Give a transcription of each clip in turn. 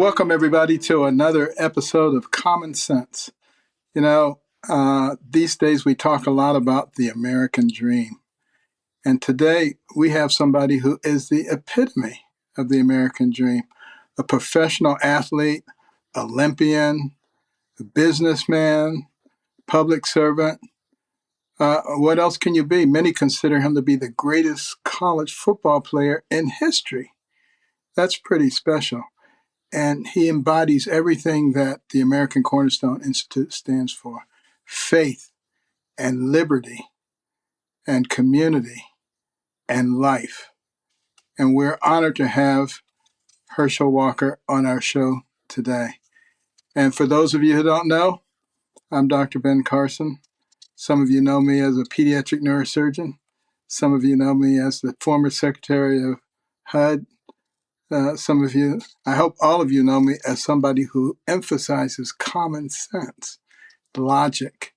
Welcome, everybody, to another episode of Common Sense. These days we talk a lot about the American dream. And today we have somebody who is the epitome of the American dream, a professional athlete, Olympian, a businessman, public servant. What else can you be? Many consider him to be the greatest college football player in history. That's pretty special. And he embodies everything that the American Cornerstone Institute stands for: faith and liberty and community and life. And we're honored to have Herschel Walker on our show today. And for those of you who don't know, I'm Dr. Ben Carson. Some of you know me as a pediatric neurosurgeon. Some of you know me as the former secretary of HUD. Some of you, I hope all of you know me as somebody who emphasizes common sense, logic,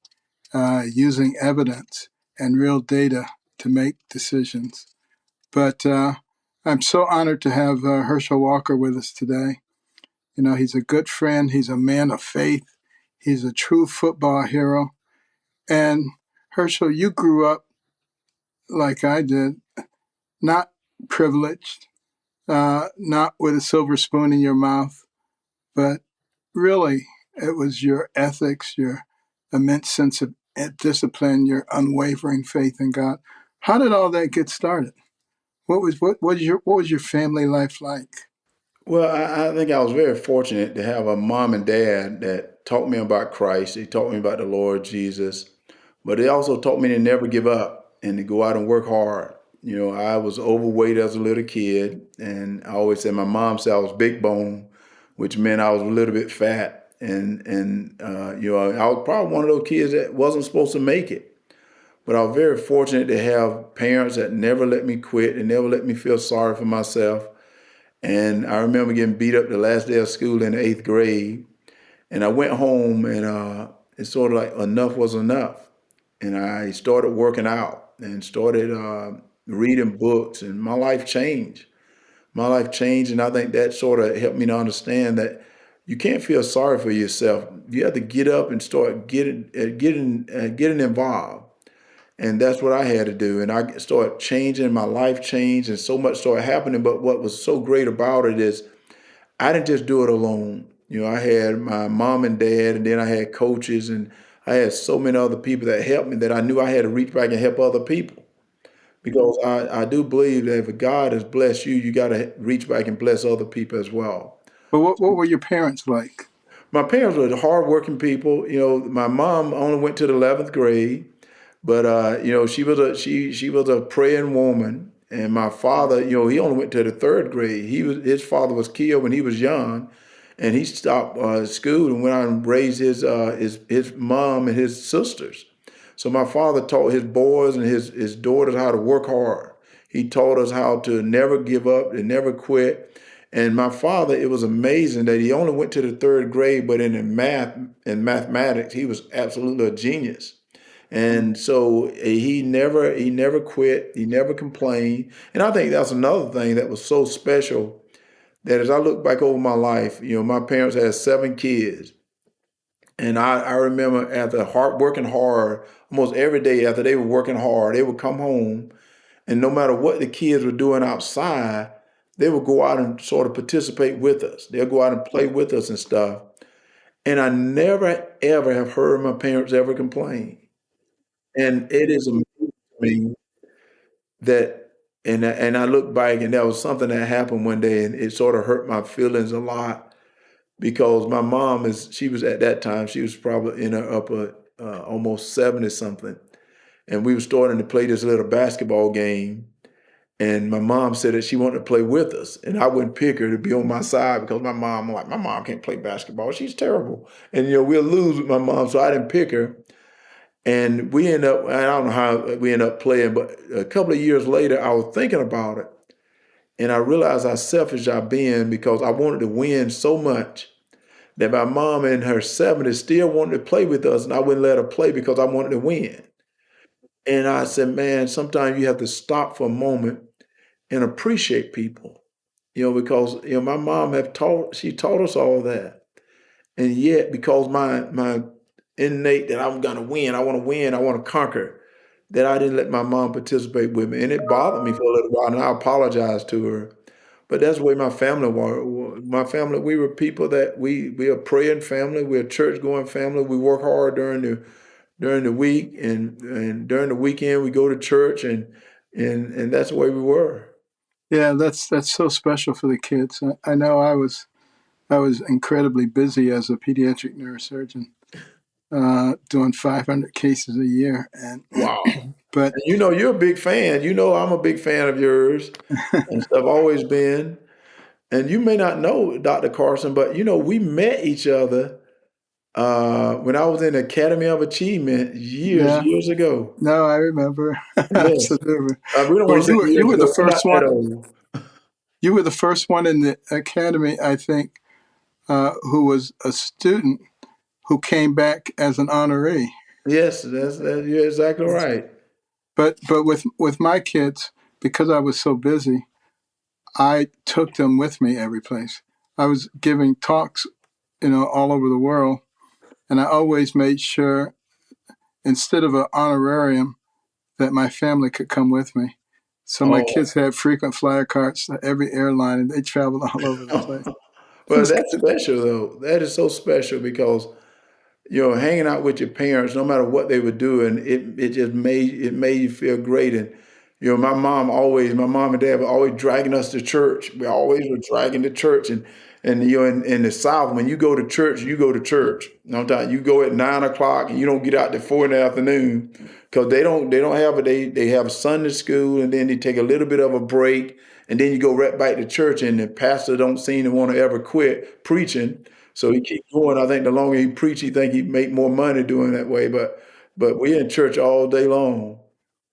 using evidence and real data to make decisions. But I'm so honored to have Herschel Walker with us today. He's a good friend. He's a man of faith. He's a true football hero. And Herschel, you grew up like I did, not privileged, not with a silver spoon in your mouth, but really it was your ethics, your immense sense of discipline, your unwavering faith in God. How did all that get started? What was your family life like? Well, I think I was very fortunate to have a mom and dad that taught me about Christ. They taught me about the Lord Jesus, but they also taught me to never give up and to go out and work hard. I was overweight as a little kid, and I always said my mom said I was big bone, which meant I was a little bit fat. And I was probably one of those kids that wasn't supposed to make it. But I was very fortunate to have parents that never let me quit and never let me feel sorry for myself. And I remember getting beat up the last day of school in the eighth grade. And I went home and it's sort of like enough was enough. And I started working out and started reading books, and my life changed. My life changed, and I think that sort of helped me to understand that you can't feel sorry for yourself. You have to get up and start getting involved. And that's what I had to do. And I started changing, my life changed, and so much started happening. But what was so great about it is I didn't just do it alone. I had my mom and dad, and then I had coaches, and I had so many other people that helped me that I knew I had to reach back and help other people. Because I do believe that if God has blessed you, you got to reach back and bless other people as well. But what were your parents like? My parents were hardworking people. My mom only went to the 11th grade. But she was a praying woman, and my father, he only went to the third grade. His father was killed when he was young, and he stopped school and went out and raised his mom and his sisters. So my father taught his boys and his daughters how to work hard. He taught us how to never give up and never quit. And my father, it was amazing that he only went to the third grade, but in math and mathematics, he was absolutely a genius. And so he never quit. He never complained. And I think that's another thing that was so special, that as I look back over my life, my parents had 7 kids. And I remember after working hard, almost every day after they were working hard, they would come home, and no matter what the kids were doing outside, they would go out and sort of participate with us. They'll go out and play with us and stuff. And I never ever have heard my parents ever complain. And it is amazing to me that, and I look back, and that was something that happened one day, and it sort of hurt my feelings a lot, because my mom she was at that time, she was probably in her upper almost 70 something, and we were starting to play this little basketball game, and my mom said that she wanted to play with us, and I wouldn't pick her to be on my side because my mom can't play basketball, she's terrible, and we'll lose with my mom, so I didn't pick her. And we end up, I don't know how we end up playing, but a couple of years later, I was thinking about it. And I realized how selfish I've been, because I wanted to win so much that my mom in her 70s still wanted to play with us. And I wouldn't let her play because I wanted to win. And I said, man, sometimes you have to stop for a moment and appreciate people. because my mom she taught us all that. And yet, because my innate that I'm gonna win, I want to conquer, that I didn't let my mom participate with me, and it bothered me for a little while. And I apologized to her, but that's the way my family were. My family, we were people that we are praying family, we're a church going family. We work hard during the week, and during the weekend we go to church, and that's the way we were. Yeah, that's so special for the kids. I know I was incredibly busy as a pediatric neurosurgeon, doing 500 cases a year, and Wow. but And you're a big fan. I'm a big fan of yours and stuff, always been. And you may not know Dr. Carson, but we met each other when I was in the Academy of Achievement yeah, years ago. no, I remember Yes. absolutely. We don't want Well, to say you years were ago. the We're not first that one. old. You were the first one in the academy, I think, who was a student who came back as an honoree. Yes, you're exactly right. But with my kids, because I was so busy, I took them with me every place. I was giving talks, all over the world, and I always made sure, instead of an honorarium, that my family could come with me. So my Oh, kids had frequent flyer cards to every airline, and they traveled all over the place. It well, was that's good. special though. That is so special because hanging out with your parents, no matter what they were doing, it just made you feel great. And my mom and dad were always dragging us to church. We always were dragging to church, and in the South, when you go to church, you go to church. Sometimes you go at 9 o'clock and you don't get out till 4 in the afternoon, because they don't have it. They have Sunday school, and then they take a little bit of a break, and then you go right back to church. And the pastor don't seem to want to ever quit preaching. So he keeps going. I think the longer he preach, he think he make more money doing that way. But we're in church all day long.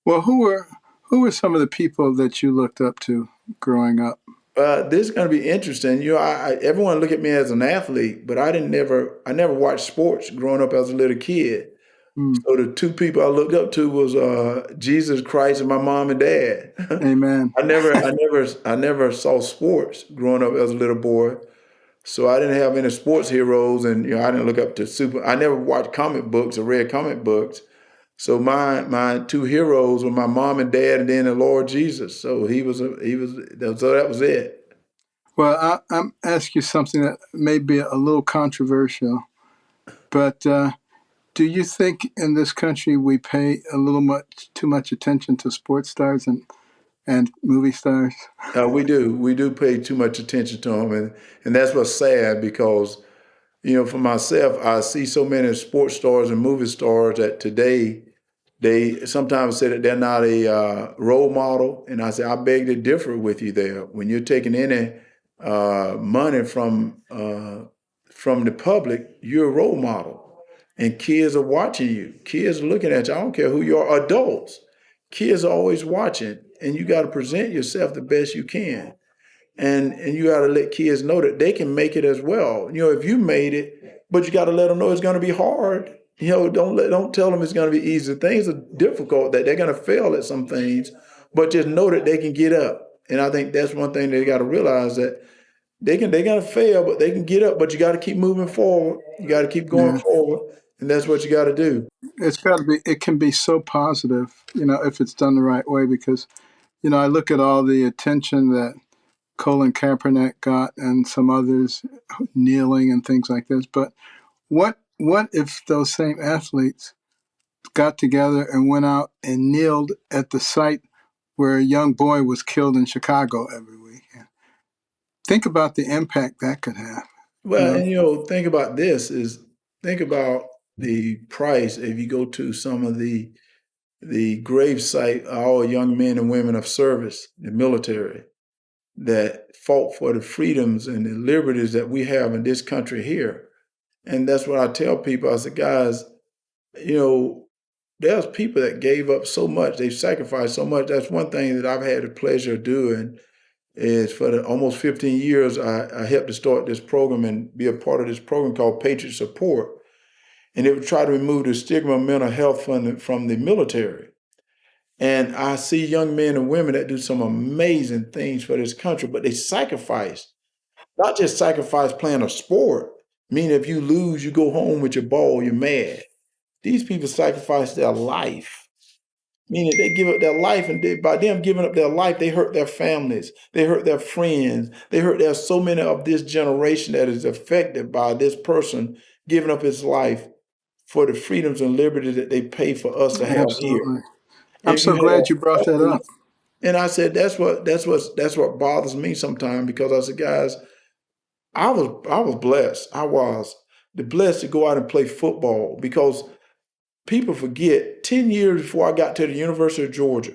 Well, who were some of the people that you looked up to growing up? This is going to be interesting. Everyone look at me as an athlete, but I never watched sports growing up as a little kid. Hmm. So the two people I looked up to was Jesus Christ and my mom and dad. Amen. I never saw sports growing up as a little boy. So I didn't have any sports heroes, and I didn't look up to super. I never watched comic books or read comic books. So my two heroes were my mom and dad, and then the Lord Jesus. So so that was it. Well, I'm ask you something that may be a little controversial, but do you think in this country we pay a little much too much attention to sports stars and movie stars? We do pay too much attention to them, and that's what's sad because for myself, I see so many sports stars and movie stars that today they sometimes say that they're not a role model, and I say I beg to differ with you there. When you're taking any money from the public, you're a role model, and kids are watching you. Kids are looking at you. I don't care who you are. Adults, kids are always watching, and you got to present yourself the best you can, and you got to let kids know that they can make it as well. If you made it, but you got to let them know it's going to be hard. Don't tell them it's going to be easy. Things are difficult, that they're going to fail at some things, but just know that they can get up. And I think that's one thing they got to realize, that they're going to fail, but they can get up. But you got to keep moving forward. You got to keep going Yeah, forward, and that's what you got to do. it's got to be. It can be so positive, if it's done the right way. Because I look at all the attention that Colin Kaepernick got and some others kneeling and things like this. But what if those same athletes got together and went out and kneeled at the site where a young boy was killed in Chicago every weekend? Think about the impact that could have. You Well, know, and think about the price if you go to some of the grave site of all young men and women of service, the military, that fought for the freedoms and the liberties that we have in this country here. And that's what I tell people. I said, guys, you know, there's people that gave up so much, they've sacrificed so much. That's one thing that I've had the pleasure of doing, is for the almost 15 years, I helped to start this program and be a part of this program called Patriot Support. And it would try to remove the stigma of mental health from the military. And I see young men and women that do some amazing things for this country, but they sacrifice, not just sacrifice playing a sport. Meaning if you lose, you go home with your ball, you're mad. These people sacrifice their life. Meaning they give up their life, and by them giving up their life, they hurt their families, they hurt their friends, they hurt. There's so many of this generation that is affected by this person giving up his life for the freedoms and liberties that they pay for us to have here. Absolutely. I'm And you so glad you have brought that up. athletes, and I said that's what bothers me sometimes, because I said, guys, I was blessed. I was blessed to go out and play football, because people forget 10 years before I got to the University of Georgia.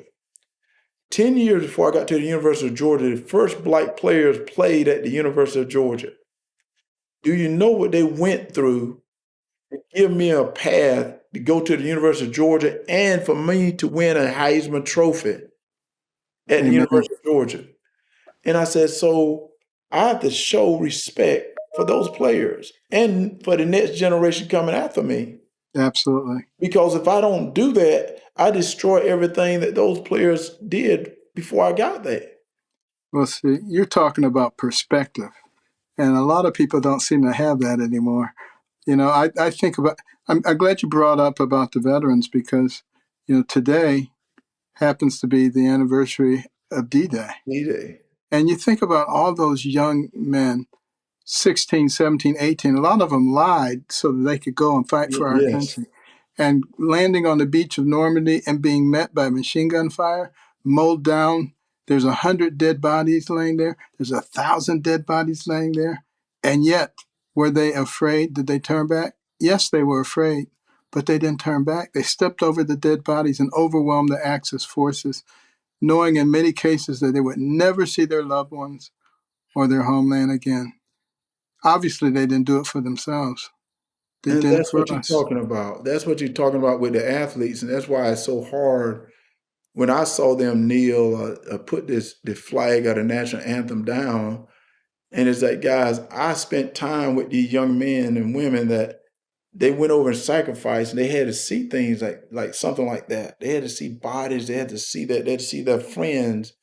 10 years before I got to the University of Georgia, the first black players played at the University of Georgia. Do you know what they went through to give me a path to go to the University of Georgia and for me to win a Heisman Trophy at the Amen. University of Georgia? And I said, so I have to show respect for those players and for the next generation coming after me. Absolutely. Because if I don't do that, I destroy everything that those players did before I got there. Well, see, you're talking about perspective, and a lot of people don't seem to have that anymore. You know, I think about, I'm glad you brought up about the veterans, because, you know, today happens to be the anniversary of D-Day. D-Day. And you think about all those young men, 16, 17, 18, a lot of them lied so that they could go and fight for our Yes. country. And landing on the beach of Normandy and being met by machine gun fire, mowed down. There's 100 dead bodies laying there. There's 1,000 dead bodies laying there. And yet, were they afraid? Did they turn back? Yes, they were afraid, but they didn't turn back. They stepped over the dead bodies and overwhelmed the Axis forces, knowing in many cases that they would never see their loved ones or their homeland again. Obviously, they didn't do it for themselves. They And did it that's for what you're us. talking about. That's what you're talking about with the athletes. And that's why it's so hard when I saw them kneel, put the flag of the national anthem down. And it's like, guys, I spent time with these young men and women that they went over and sacrificed, and they had to see things like something like that. They had to see bodies. They had to see that. They had to see their friends.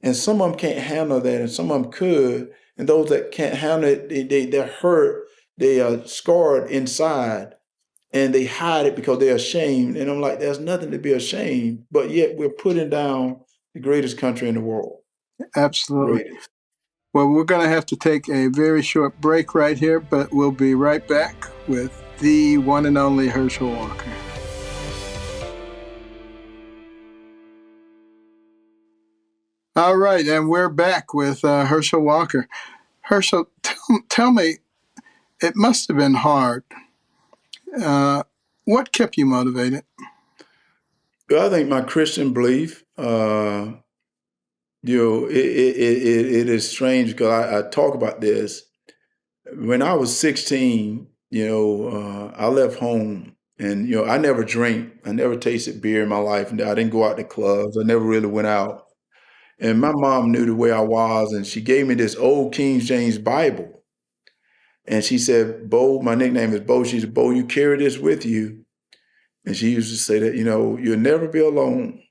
And some of them can't handle that, and some of them could. And those that can't handle it, they're hurt. They are scarred inside, and they hide it because they're ashamed. And I'm like, there's nothing to be ashamed, but yet we're putting down the greatest country in the world. Absolutely. Greatest. Well, we're going to have to take a very short break right here, but we'll be right back with the one and only Herschel Walker. All right, and we're back with Herschel Walker. Herschel, tell me, it must have been hard. What kept you motivated? Well, I think my Christian belief, it is strange because I talk about this. When I was 16, I left home, and, I never drank. I never tasted beer in my life. And I didn't go out to clubs. I never really went out. And my mom knew the way I was, and she gave me this old King James Bible. And she said, Bo, my nickname is Bo. She said, Bo, you carry this with you. And she used to say that, you'll never be alone.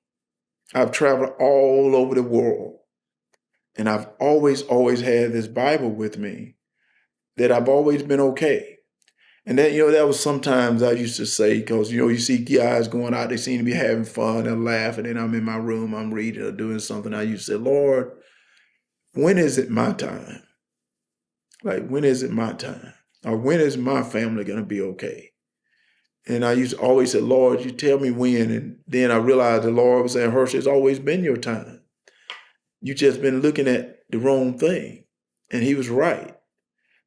I've traveled all over the world, and I've always had this Bible with me, that I've always been okay. And that was sometimes I used to say, because, you see guys going out, they seem to be having fun and laughing, and I'm in my room, I'm reading or doing something. I used to say, Lord, when is it my time? Like, when is it my time? Or when is my family going to be okay? And I used to always say, Lord, you tell me when. And then I realized the Lord was saying, Herschel, it's always been your time. You just been looking at the wrong thing. And he was right.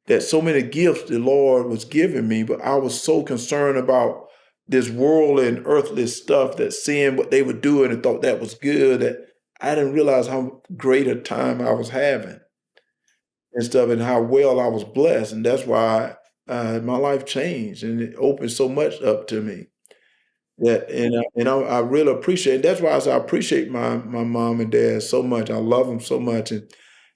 That so many gifts the Lord was giving me, but I was so concerned about this worldly and earthly stuff, that seeing what they were doing and thought that was good, that I didn't realize how great a time I was having and stuff, and how well I was blessed. And that's why my life changed, and it opened so much up to me. That I really appreciate it. That's why I say I appreciate my mom and dad so much. I love them so much,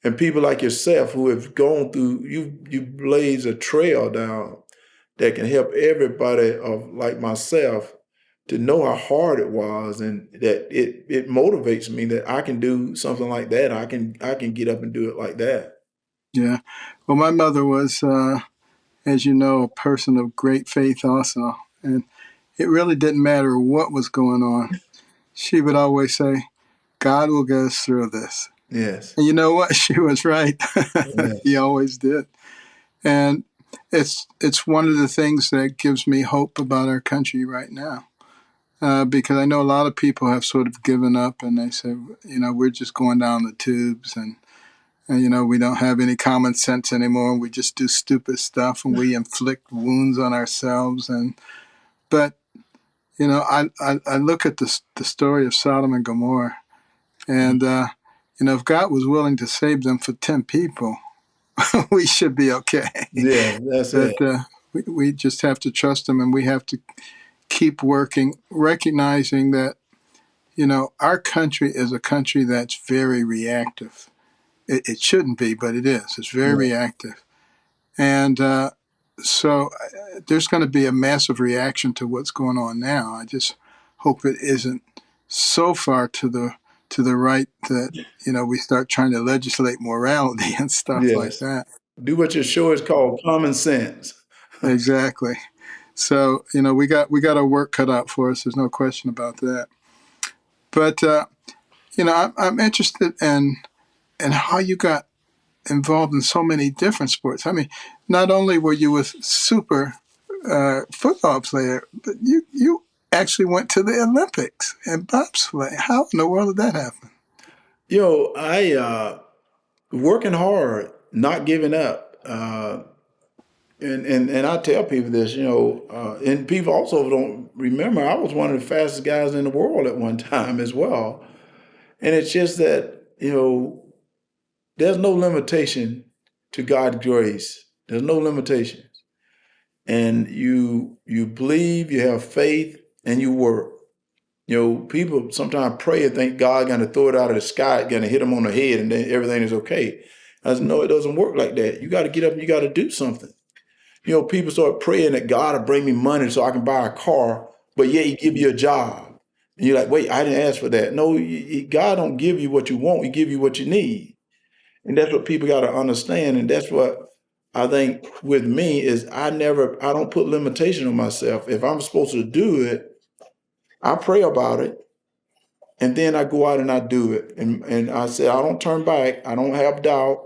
and people like yourself who have gone through, you blaze a trail down that can help everybody of like myself to know how hard it was, and that it motivates me that I can do something like that. I can get up and do it like that. Yeah. Well, my mother was, as you know, a person of great faith also. And it really didn't matter what was going on. She would always say, God will get us through this. Yes. And you know what? She was right. He Yes. always did. And it's one of the things that gives me hope about our country right now. Because I know a lot of people have sort of given up and they say, we're just going down the tubes and we don't have any common sense anymore. We just do stupid stuff and we inflict wounds on ourselves. But I look at the story of Sodom and Gomorrah, and if God was willing to save them for 10 people, we should be okay. Yeah, that's it. But we just have to trust Him, and we have to keep working, recognizing that our country is a country that's very reactive. It shouldn't be, but it is. It's very Yeah. reactive. And so there's going to be a massive reaction to what's going on now. I just hope it isn't so far to the right that we start trying to legislate morality and stuff like Yes. that. Do what your show is called, common sense. Exactly. So we got our work cut out for us. There's no question about that. But I'm interested in how you got involved in so many different sports. I mean, not only were you a super football player, but you actually went to the Olympics in bobsleigh. How in the world did that happen? I working hard, not giving up. And I tell people this, and people also don't remember I was one of the fastest guys in the world at one time as well. And it's just that, there's no limitation to God's grace. There's no limitation. And you believe, you have faith, and you work. People sometimes pray and think God going to throw it out of the sky, going to hit them on the head, and then everything is okay. I said, no, it doesn't work like that. You got to get up and you got to do something. People start praying that God will bring me money so I can buy a car, but yet He give you a job. And you're like, wait, I didn't ask for that. No, God don't give you what you want. He give you what you need. And that's what people got to understand. And that's what I think with me is I don't put limitation on myself. If I'm supposed to do it, I pray about it. And then I go out and I do it. And I say, I don't turn back. I don't have doubt.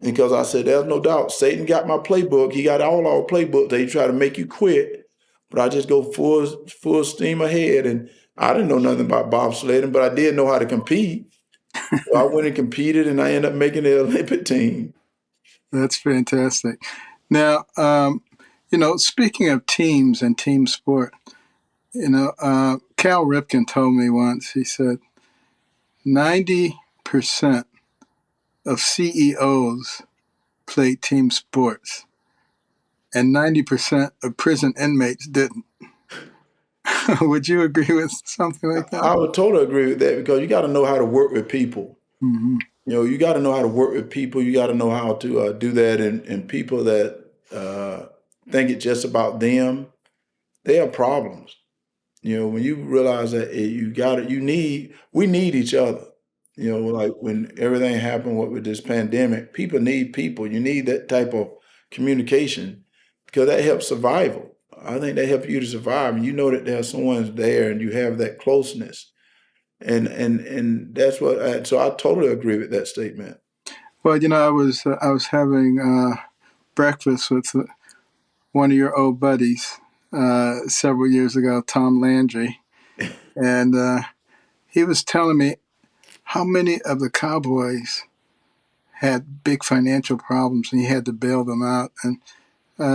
Because I said, there's no doubt. Satan got my playbook. He got all our playbook. They try to make you quit. But I just go full steam ahead. And I didn't know nothing about bobsledding, but I did know how to compete. So I went and competed, and I ended up making the Olympic team. That's fantastic. Now, speaking of teams and team sport, Cal Ripken told me once. He said 90% of CEOs played team sports, and 90% of prison inmates didn't. Would you agree with something like that? I would totally agree with that because you got to know how to work with people. Mm-hmm. You got to know how to work with people. You got to know how to do that. And people that think it's just about them, they have problems. When you realize that we need each other. Like when everything happened with this pandemic, people need people. You need that type of communication because that helps survival. I think that helps you to survive. And you know that there's someone there and you have that closeness. And that's so I totally agree with that statement. Well, I was having breakfast with one of your old buddies several years ago, Tom Landry, and he was telling me how many of the Cowboys had big financial problems, and he had to bail them out. And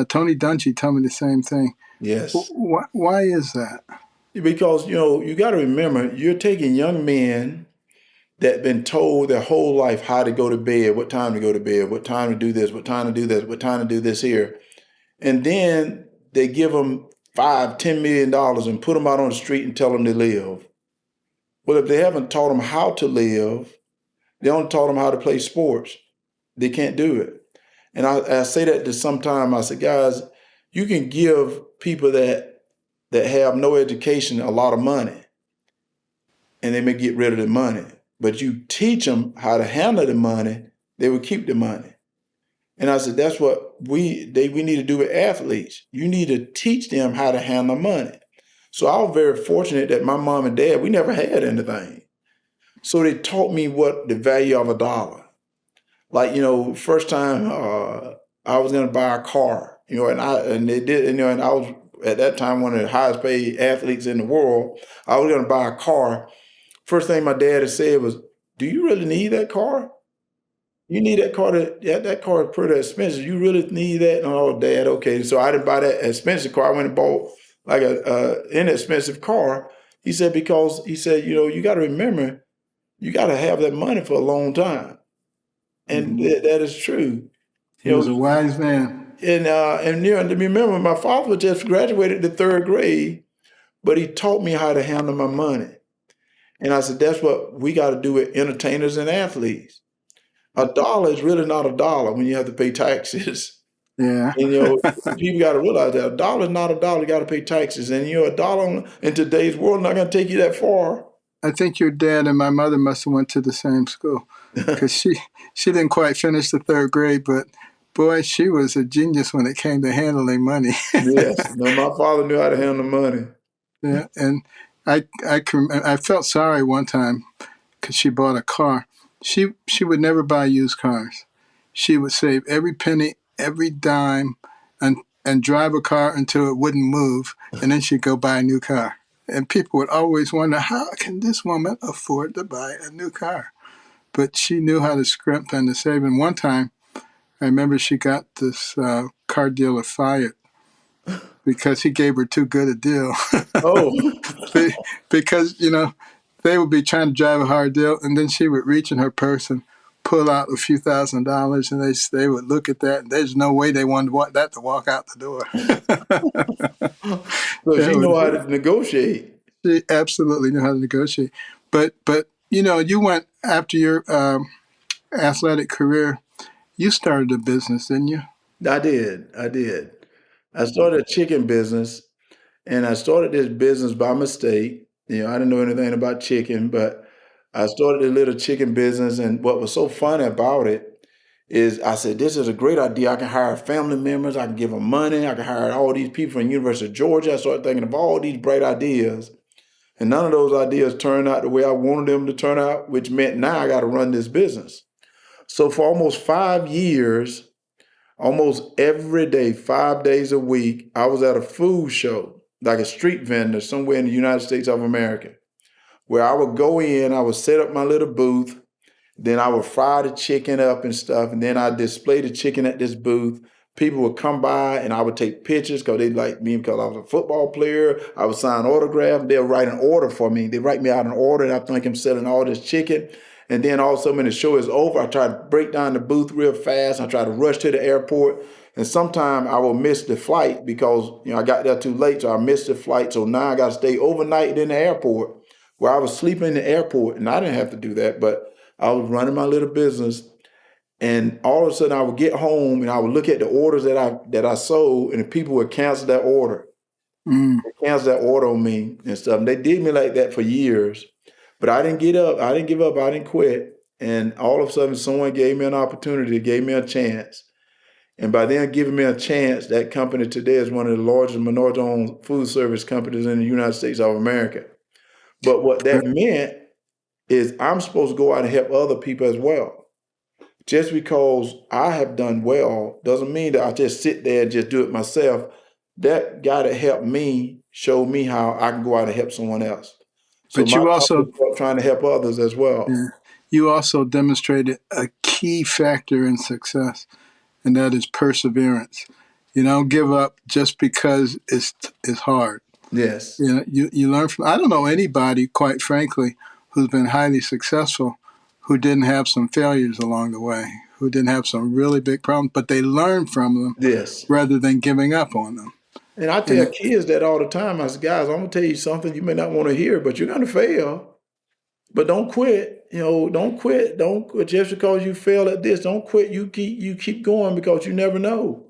Tony Dungy told me the same thing. Yes. Why is that? Because, you got to remember, you're taking young men that been told their whole life how to go to bed, what time to go to bed, what time to do this, what time to do this, what time to do this here. And then they give them $5-10 million and put them out on the street and tell them to live. Well, if they haven't taught them how to live, they only taught them how to play sports. They can't do it. And I say that to sometime, I say, guys, you can give people that that have no education a lot of money, and they may get rid of the money. But you teach them how to handle the money, they will keep the money. And I said, that's what we need to do with athletes. You need to teach them how to handle money. So I was very fortunate that my mom and dad, we never had anything. So they taught me what the value of a dollar. Like, first time I was gonna buy a car, and they did, and I was at that time one of the highest paid athletes in the world. I was gonna buy a car. First thing my dad had said was, "Do you really need that car? You need that car that car is pretty expensive. You really need that?" Oh, Dad, okay. So I didn't buy that expensive car. I went and bought like a inexpensive car. He said, because he said, you got to remember, you got to have that money for a long time. And that is true. He was a wise man. And remember, my father just graduated the third grade, but he taught me how to handle my money. And I said, that's what we got to do with entertainers and athletes. A dollar is really not a dollar when you have to pay taxes. Yeah. And, people got to realize that a dollar is not a dollar. You got to pay taxes. And, a dollar in today's world not going to take you that far. I think your dad and my mother must have went to the same school, because she didn't quite finish the third grade, but boy, she was a genius when it came to handling money. Yes. No, my father knew how to handle money. Yeah, and I felt sorry one time because she bought a car. She would never buy used cars. She would save every penny, every dime, and drive a car until it wouldn't move, and then she'd go buy a new car. And people would always wonder, how can this woman afford to buy a new car? But she knew how to scrimp and to save. And one time, I remember she got this car dealer fired because he gave her too good a deal. Oh. Because, they would be trying to drive a hard deal, and then she would reach in her purse and pull out a few $1,000s, and they would look at that, and there's no way they wanted that to walk out the door. So she know how to negotiate. She absolutely knew how to negotiate. But you went after your athletic career, you started a business, didn't you? I did. I started a chicken business, and I started this business by mistake. I didn't know anything about chicken, but I started a little chicken business. And what was so funny about it is I said, this is a great idea. I can hire family members. I can give them money. I can hire all these people from the University of Georgia. I started thinking of all these bright ideas. And none of those ideas turned out the way I wanted them to turn out, which meant now I got to run this business. So for almost 5 years, almost every day, 5 days a week, I was at a food show, like a street vendor somewhere in the United States of America, where I would go in, I would set up my little booth, then I would fry the chicken up and stuff, and then I'd display the chicken at this booth. People would come by and I would take pictures because they liked me because I was a football player. I would sign autographs. They'll write an order for me. They write me out an order, and I think I'm selling all this chicken. And then all of a sudden when the show is over, I try to break down the booth real fast. I try to rush to the airport. And sometimes I will miss the flight because I got there too late, so I missed the flight. So now I got to stay overnight in the airport, where I was sleeping in the airport. And I didn't have to do that, but I was running my little business. And all of a sudden I would get home and I would look at the orders that I sold, and the people would cancel that order. They canceled that order on me and stuff. And they did me like that for years. But I didn't get up. I didn't give up. I didn't quit. And all of a sudden someone gave me an opportunity, gave me a chance. And by them giving me a chance, that company today is one of the largest minority-owned food service companies in the United States of America. But what that meant is I'm supposed to go out and help other people as well. Just because I have done well doesn't mean that I just sit there and just do it myself. That got to help me, show me how I can go out and help someone else. So But my you company also, is trying to help others as well. you also demonstrated a key factor in success, and that is perseverance. You don't give up just because it's hard. Yes. You learn from. I don't know anybody, quite frankly, who's been highly successful who didn't have some failures along the way, who didn't have some really big problems, but they learned from them Yes. rather than giving up on them. And I tell kids that all the time. I say, guys, I'm going to tell you something you may not want to hear, but you're going to fail. But don't quit. Don't quit. Don't quit just because you fail at this. Don't quit. You keep going, because you never know.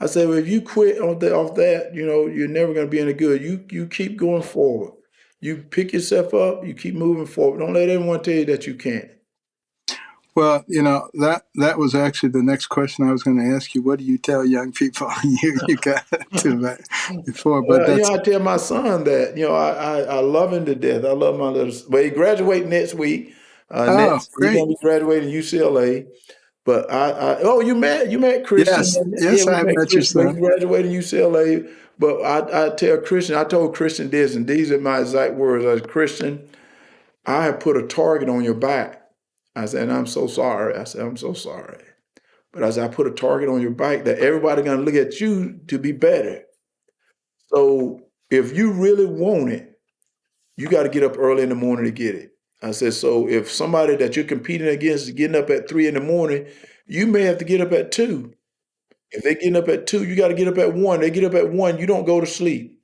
I said, well, if you quit off that, you're never going to be any good. You keep going forward. You pick yourself up. You keep moving forward. Don't let anyone tell you that you can't. Well, that was actually the next question I was going to ask you. What do you tell young people? You got to that before, but that's I tell my son that I love him to death. I love my little. Well, he graduating next week. oh Next he's great. gonna be graduating UCLA. But oh, you met Christian. Yes, Yeah, yes, we I have met met your Christian. But he son. graduated UCLA. But I tell Christian, I told Christian this, and these are my exact words. I said, Christian, I have put a target on your back. I said, and I'm so sorry. I said, I'm so sorry. But I said, I put a target on your back that everybody gonna look at you to be better. So if you really want it, you got to get up early in the morning to get it. I said, so if somebody that you're competing against is getting up at 3 in the morning, you may have to get up at 2. If they're getting up at 2, you got to get up at 1. They get up at 1, you don't go to sleep.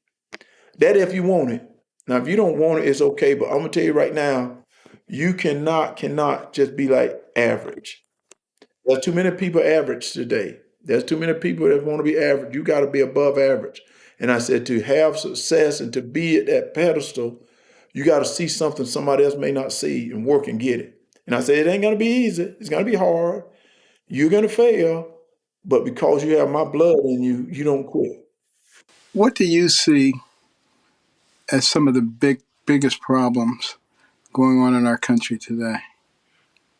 That if you want it. Now, if you don't want it, it's okay. But I'm gonna tell you right now, you cannot just be like average. There's too many people average today. There's too many people that want to be average. You got to be above average. And I said to have success and to be at that pedestal, you got to see something somebody else may not see and work and get it. And I said it ain't gonna be easy. It's gonna be hard. You're gonna fail, but because you have my blood in you, you don't quit. What do you see as some of the biggest problems going on in our country today?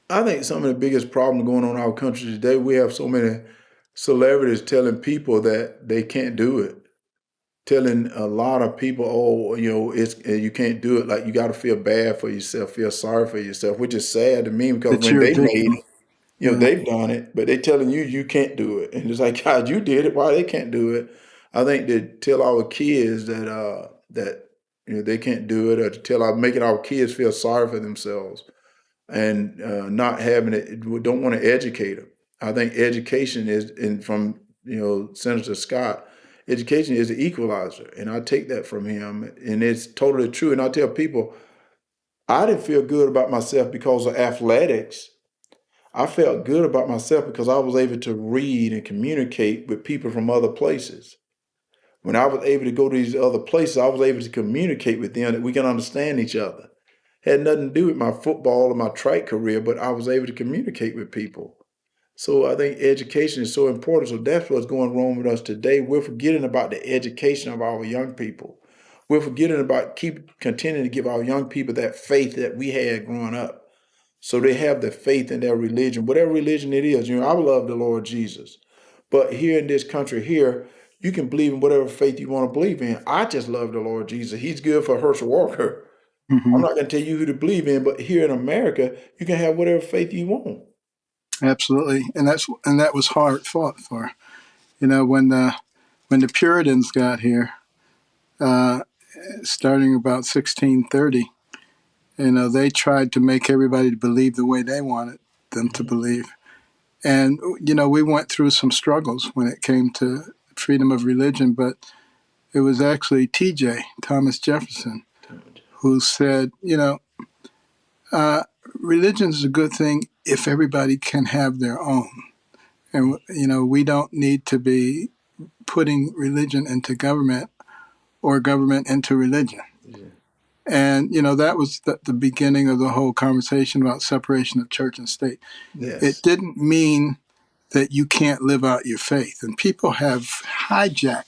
I think some of the biggest problem going on in our country today, we have so many celebrities telling people that they can't do it. Telling a lot of people, oh, it's you can't do it. Like you got to feel bad for yourself, feel sorry for yourself, which is sad to me because That when you're a they made victim. it, Yeah. they've done it, but they telling you can't do it, and it's like God, you did it. Why they can't do it? I think they tell our kids that they can't do it, or to tell making our kids feel sorry for themselves and not having it. We don't want to educate them. I think education is, and from Senator Scott, education is the equalizer, and I take that from him, and it's totally true. And I tell people, I didn't feel good about myself because of athletics. I felt good about myself because I was able to read and communicate with people from other places. When I was able to go to these other places, I was able to communicate with them that we can understand each other. Had nothing to do with my football or my track career, but I was able to communicate with people. So I think education is so important. So that's what's going wrong with us today. We're forgetting about the education of our young people. We're forgetting about continuing to give our young people that faith that we had growing up. So they have the faith in their religion, whatever religion it is. I love the Lord Jesus. But here in this country here, you can believe in whatever faith you want to believe in. I just love the Lord Jesus. He's good for Herschel Walker. I'm Hmm. not going to tell you who to believe in, but here in America, you can have whatever faith you want. Absolutely, and that was hard fought for. When the Puritans got here, uh, starting about 1630, they tried to make everybody believe the way they wanted them to believe. And, we went through some struggles when it came to freedom of religion, but it was actually TJ, Thomas Jefferson, who said, uh, religion is a good thing if everybody can have their own. And, we don't need to be putting religion into government or government into religion. Yeah. And, that was the beginning of the whole conversation about separation of church and state. It Yes. didn't mean that you can't live out your faith. And people have hijacked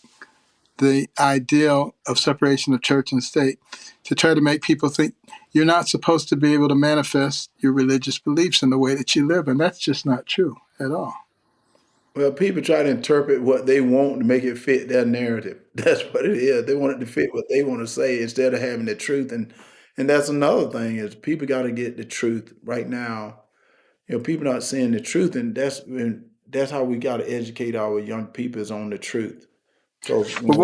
the ideal of separation of church and state to try to make people think you're not supposed to be able to manifest your religious beliefs in the way that you live. And that's just not true at all. Well, people try to interpret what they want to make it fit their narrative. That's what it is. They want it to fit what they want to say instead of having the truth. And that's another thing is people got to get the truth right now. People not seeing the truth, and that's how we got to educate our young people is on the truth. Because But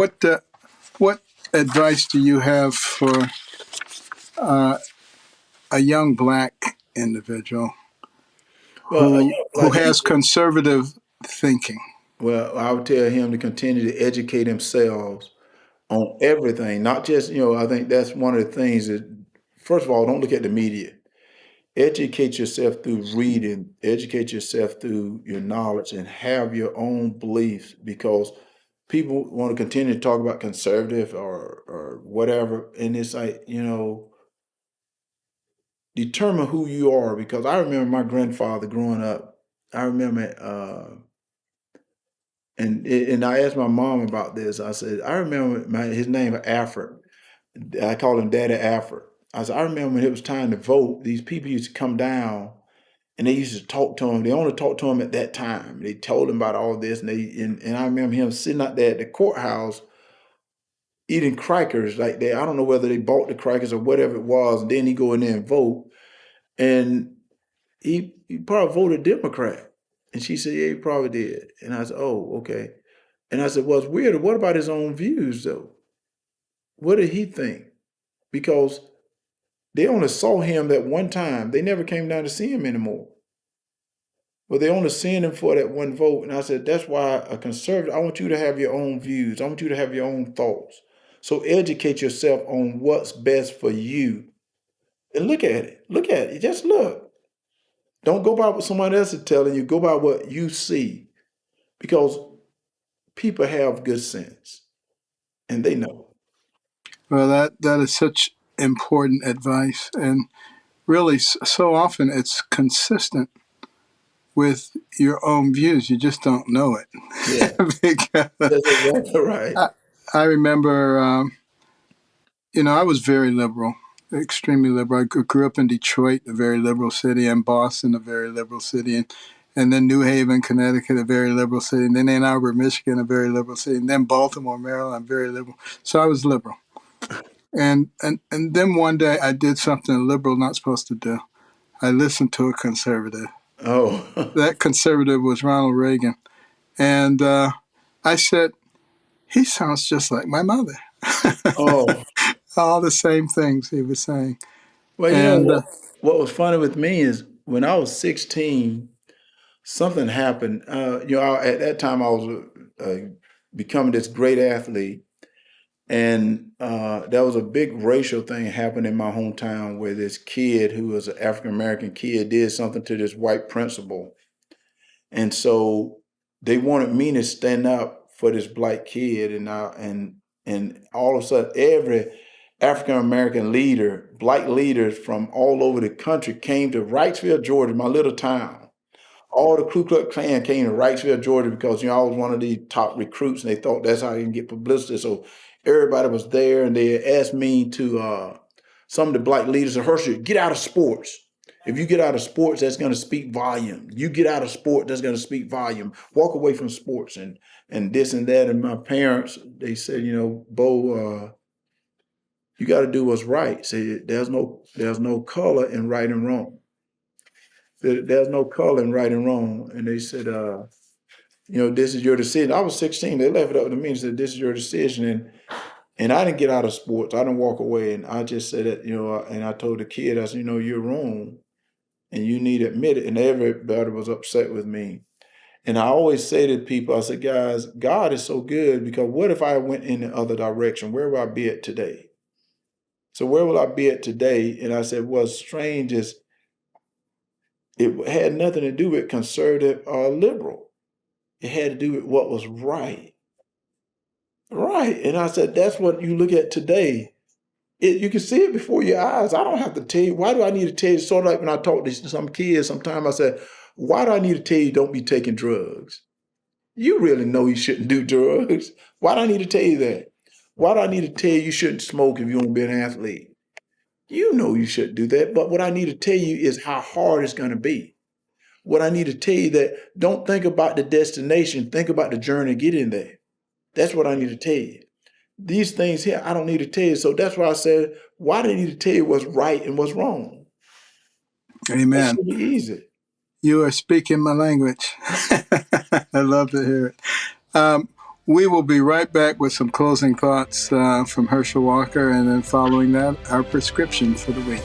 what advice do you have for uh, a young black individual well, who like has conservative thinking? well, I would tell him to continue to educate themselves on everything, not just I think that's one of the things that first of all, don't look at the media. Educate yourself through reading, educate yourself through your knowledge, and have your own beliefs, because people want to continue to talk about conservative or whatever. And it's like, determine who you are. Because I remember my grandfather growing up. I remember, and I asked my mom about this. I said, I remember his name Alfred. I call him Daddy Alfred. I said, I remember when it was time to vote, these people used to come down and they used to talk to him. They only talked to him at that time. They told him about all this, and I remember him sitting out there at the courthouse eating crackers like that. I don't know whether they bought the crackers or whatever it was. And then he go in there and vote, and he probably voted Democrat. And she said, yeah, he probably did. And I said, oh, okay. And I said, well, it's weird. What about his own views though? What did he think? Because they only saw him that one time. They never came down to see him anymore. But they only seen him for that one vote. And I said, that's why a conservative, I want you to have your own views. I want you to have your own thoughts. So educate yourself on what's best for you. And look at it. Look at it. Just look. Don't go by what somebody else is telling you. Go by what you see. Because people have good sense. And they know. Well, that is such important advice, and really, so often it's consistent with your own views. You just don't know it. Yeah. Because That's exactly right. I remember, I was very liberal, extremely liberal. I grew up in Detroit, a very liberal city, and Boston, a very liberal city, and then New Haven, Connecticut, a very liberal city, and then Ann Arbor, Michigan, a very liberal city, and then Baltimore, Maryland, very liberal. So I was liberal. And then one day I did something a liberal not supposed to do. I listened to a conservative. Oh. That conservative was Ronald Reagan. And I said, he sounds just like my mother. Oh. All the same things he was saying. Well, And what was funny with me is when I was 16, something happened. At that time I was becoming this great athlete, and there was a big racial thing happened in my hometown where this kid who was an African American kid did something to this white principal, and so they wanted me to stand up for this black kid, and all of a sudden every African American leader, black leaders from all over the country came to Wrightsville, Georgia, my little town. All the Ku Klux Klan came to Wrightsville, Georgia, because I was one of the top recruits, and they thought that's how you can get publicity. So everybody was there, and they asked me to. Some of the black leaders said, Herschel, get out of sports. If you get out of sports, that's going to speak volume. You get out of sport, that's going to speak volume. Walk away from sports and this and that. And my parents, they said, Bo, you got to do what's right. Say there's no color in right and wrong. There's no color in right and wrong. And they said, this is your decision. I was 16. They left it up to me and said, this is your decision. And I didn't get out of sports. I didn't walk away. And I just said that, and I told the kid, I said, you're wrong and you need to admit it. And everybody was upset with me. And I always say to people, I said, guys, God is so good, because what if I went in the other direction? Where would I be at today? So where will I be at today? And I said, what's strange is it had nothing to do with conservative or liberal. It had to do with what was right. Right. And I said, that's what you look at today. You can see it before your eyes. I don't have to tell you. Why do I need to tell you? Sort of like when I talk to some kids, sometimes I said, why do I need to tell you don't be taking drugs? You really know you shouldn't do drugs. Why do I need to tell you that? Why do I need to tell you you shouldn't smoke if you want to be an athlete? You know you shouldn't do that. But what I need to tell you is how hard it's going to be. What I need to tell you that don't think about the destination, think about the journey to get in there. That's what I need to tell you. These things here, I don't need to tell you. So that's why I said, why do I need to tell you what's right and what's wrong? That amen. should be easy. You are speaking my language. I love to hear it. We will be right back with some closing thoughts from Herschel Walker, and then following that, our prescription for the week.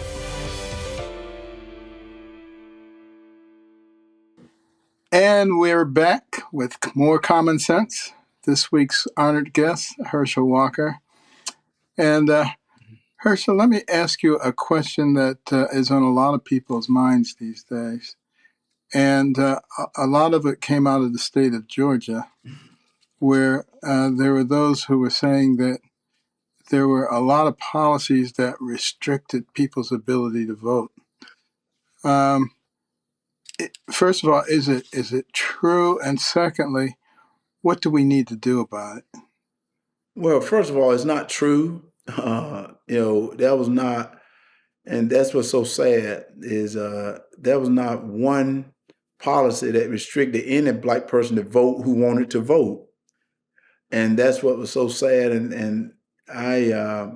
And we're back with more common sense. This week's honored guest, Herschel Walker. And Herschel, let me ask you a question that is on a lot of people's minds these days. And a lot of it came out of the state of Georgia, where there were those who were saying that there were a lot of policies that restricted people's ability to vote. Um, First of all, is it true? And secondly, what do we need to do about it? Well, first of all, it's not true. That was not, and that's what's so sad is that was not one policy that restricted any black person to vote who wanted to vote, and that's what was so sad. And I uh,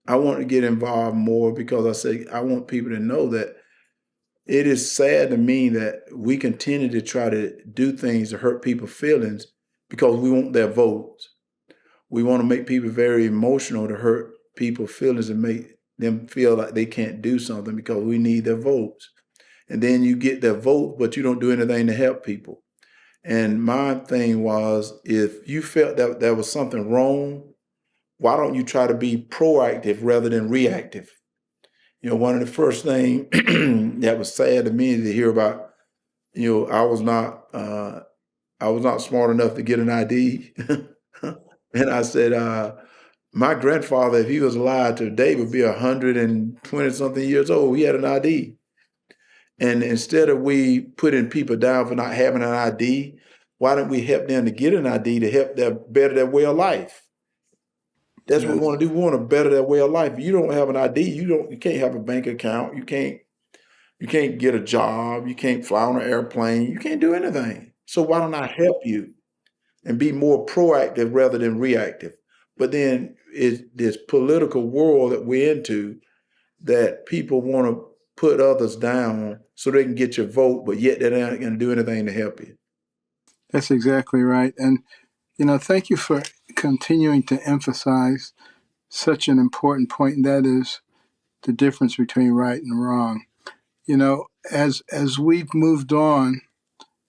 I want to get involved more because I say I want people to know that it is sad to me that we continue to try to do things to hurt people's feelings because we want their votes. We want to make people very emotional to hurt people's feelings and make them feel like they can't do something because we need their votes. And then you get their vote, but you don't do anything to help people. And my thing was, if you felt that there was something wrong, why don't you try to be proactive rather than reactive? One of the first things that was sad to me to hear about, I was not smart enough to get an ID. And I said, my grandfather, if he was alive today, would be 120 something years old. He had an ID. And instead of we putting people down for not having an ID, why don't we help them to get an ID to help them better their way of life? That's what we Yes, want to do. We want to better their way of life. If you don't have an ID, you can't have a bank account. You can't get a job. You can't fly on an airplane. You can't do anything. So why don't I help you and be more proactive rather than reactive? But then it's this political world that we're into that people want to put others down so they can get your vote, but yet they're not going to do anything to help you. that's exactly right. And, thank you for continuing to emphasize such an important point, and that is the difference between right and wrong. As we've moved on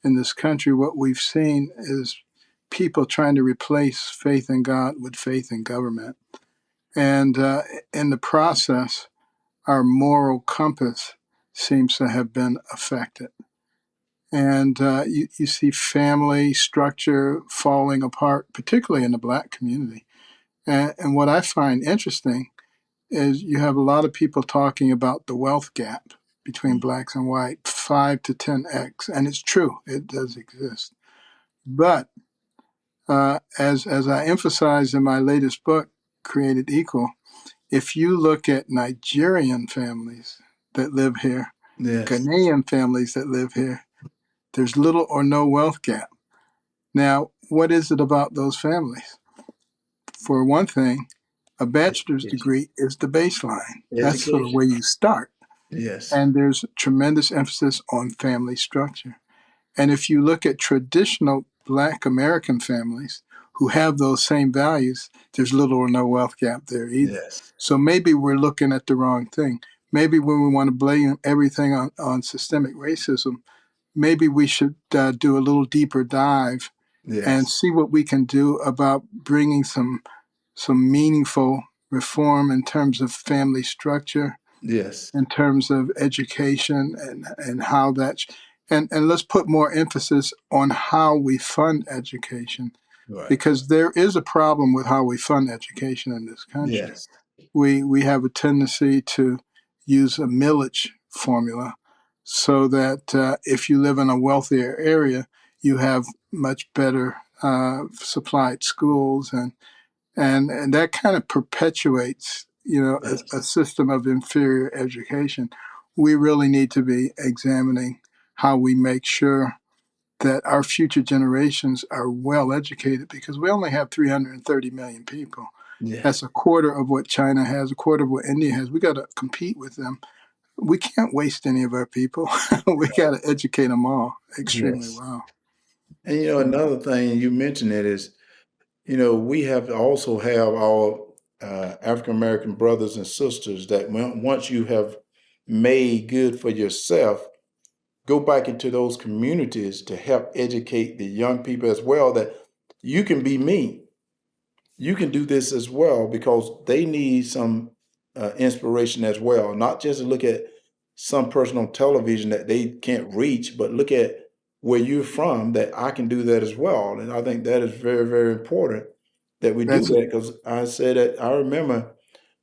in this country, what we've seen is people trying to replace faith in God with faith in government. And in the process, our moral compass seems to have been affected. And you see family structure falling apart, particularly in the Black community. And what I find interesting is you have a lot of people talking about the wealth gap between blacks and white, 5 to 10x, and it's true, it does exist. But as I emphasized in my latest book, Created Equal, if you look at Nigerian families that live here, Yes, Ghanaian families that live here, there's little or no wealth gap. Now, what is it about those families? For one thing, a bachelor's education, degree is the baseline. That's sort of education. where you start. Yes, And there's tremendous emphasis on family structure. And if you look at traditional Black American families who have those same values, there's little or no wealth gap there either. yes, So maybe we're looking at the wrong thing. Maybe when we want to blame everything on systemic racism, maybe we should do a little deeper dive and yes, see what we can do about bringing some meaningful reform in terms of family structure, yes. in terms of education and how that and let's put more emphasis on how we fund education, Right. because there is a problem with how we fund education in this country. Yes, We have a tendency to use a millage formula so that if you live in a wealthier area, you have much better supplied schools, and that kind of perpetuates, a yes, system of inferior education. We really need to be examining how we make sure that our future generations are well educated, because we only have 330 million people. yes, That's a quarter of what China has, a quarter of what India has. We got to compete with them. We can't waste any of our people. We got to educate them all extremely yes. well. And Yeah. another thing you mentioned it is, we have to also have our African American brothers and sisters that once you have made good for yourself, go back into those communities to help educate the young people as well that you can be me. You can do this as well because they need some. inspiration as well. Not just to look at some person on television that they can't reach, but look at where you're from, that I can do that as well. And I think that is very, very important that we do That's that, because I said that I remember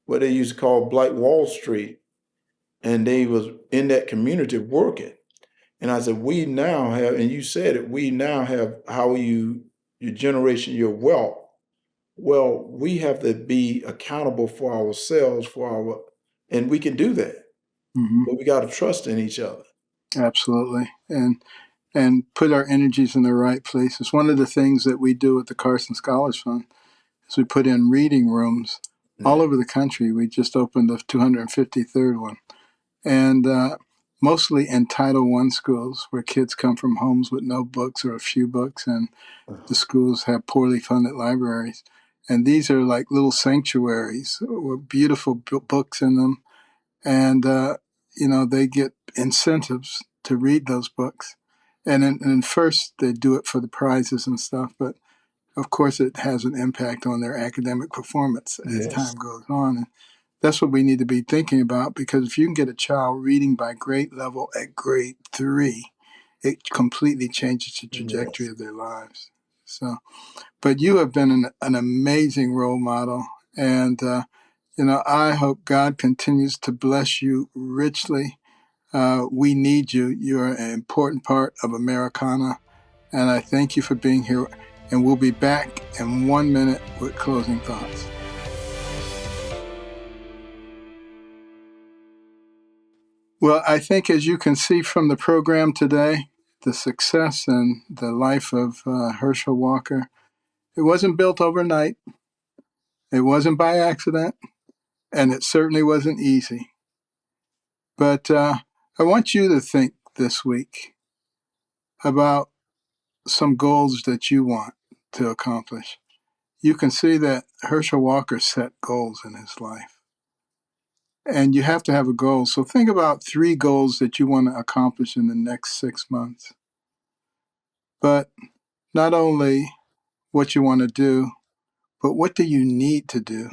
what they used to call Black Wall Street, and they was in that community working. And I said, we now have, and you said it, we now have how your generation, your wealth. Well, we have to be accountable for ourselves, and we can do that, mhm, but we got to trust in each other. absolutely, and put our energies in the right places. One of the things that we do at the Carson Scholars Fund is we put in reading rooms all Yeah. over the country. We just opened the 253rd one, and mostly in Title I schools where kids come from homes with no books or a few books, and the schools have poorly funded libraries. And these are like little sanctuaries with beautiful books in them. And, they get incentives to read those books. And first, they do it for the prizes and stuff. But of course, it has an impact on their academic performance as Yes. time goes on. And that's what we need to be thinking about, because if you can get a child reading by grade level at grade 3, it completely changes the trajectory Yes. of their lives. So, but you have been an amazing role model. And, I hope God continues to bless you richly. We need you. You're an important part of Americana. And I thank you for being here. And we'll be back in 1 minute with closing thoughts. Well, I think, as you can see from the program today, the success and the life of Herschel Walker, it wasn't built overnight. It wasn't by accident. And it certainly wasn't easy. But I want you to think this week about some goals that you want to accomplish. You can see that Herschel Walker set goals in his life. And you have to have a goal. So think about 3 goals that you want to accomplish in the next 6 months. But not only what you want to do, but what do you need to do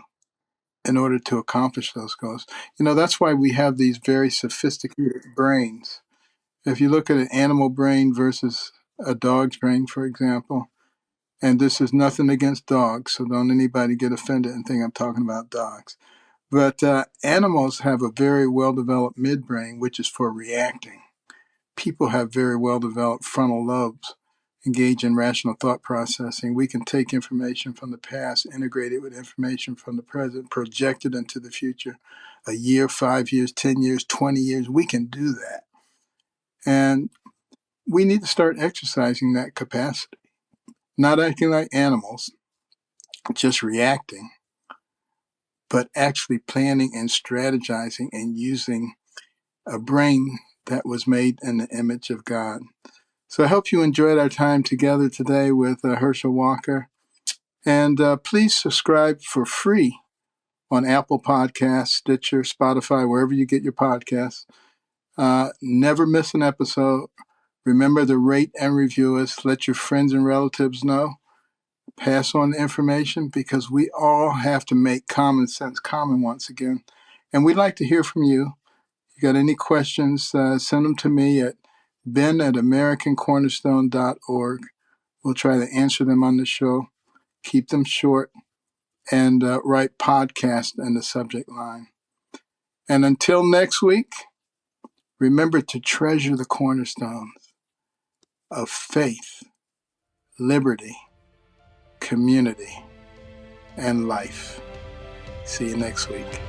in order to accomplish those goals? That's why we have these very sophisticated brains. If you look at an animal brain versus a dog's brain, for example, and this is nothing against dogs, so don't anybody get offended and think I'm talking about dogs. But animals have a very well-developed midbrain, which is for reacting. People have very well-developed frontal lobes, engage in rational thought processing. We can take information from the past, integrate it with information from the present, project it into the future. A year, 5 years, 10 years, 20 years, we can do that. And we need to start exercising that capacity, not acting like animals, just reacting, but actually planning and strategizing and using a brain that was made in the image of God. So I hope you enjoyed our time together today with Herschel Walker. And please subscribe for free on Apple Podcasts, Stitcher, Spotify, wherever you get your podcasts. Never miss an episode. Remember to rate and review us. Let your friends and relatives know. Pass on the information, because we all have to make common sense common once again. And we'd like to hear from you. If you got any questions, send them to me at ben@americancornerstone.org. We'll try to answer them on the show. Keep them short, and write podcast in the subject line. And until next week, remember to treasure the cornerstones of faith, liberty, community, and life. See you next week.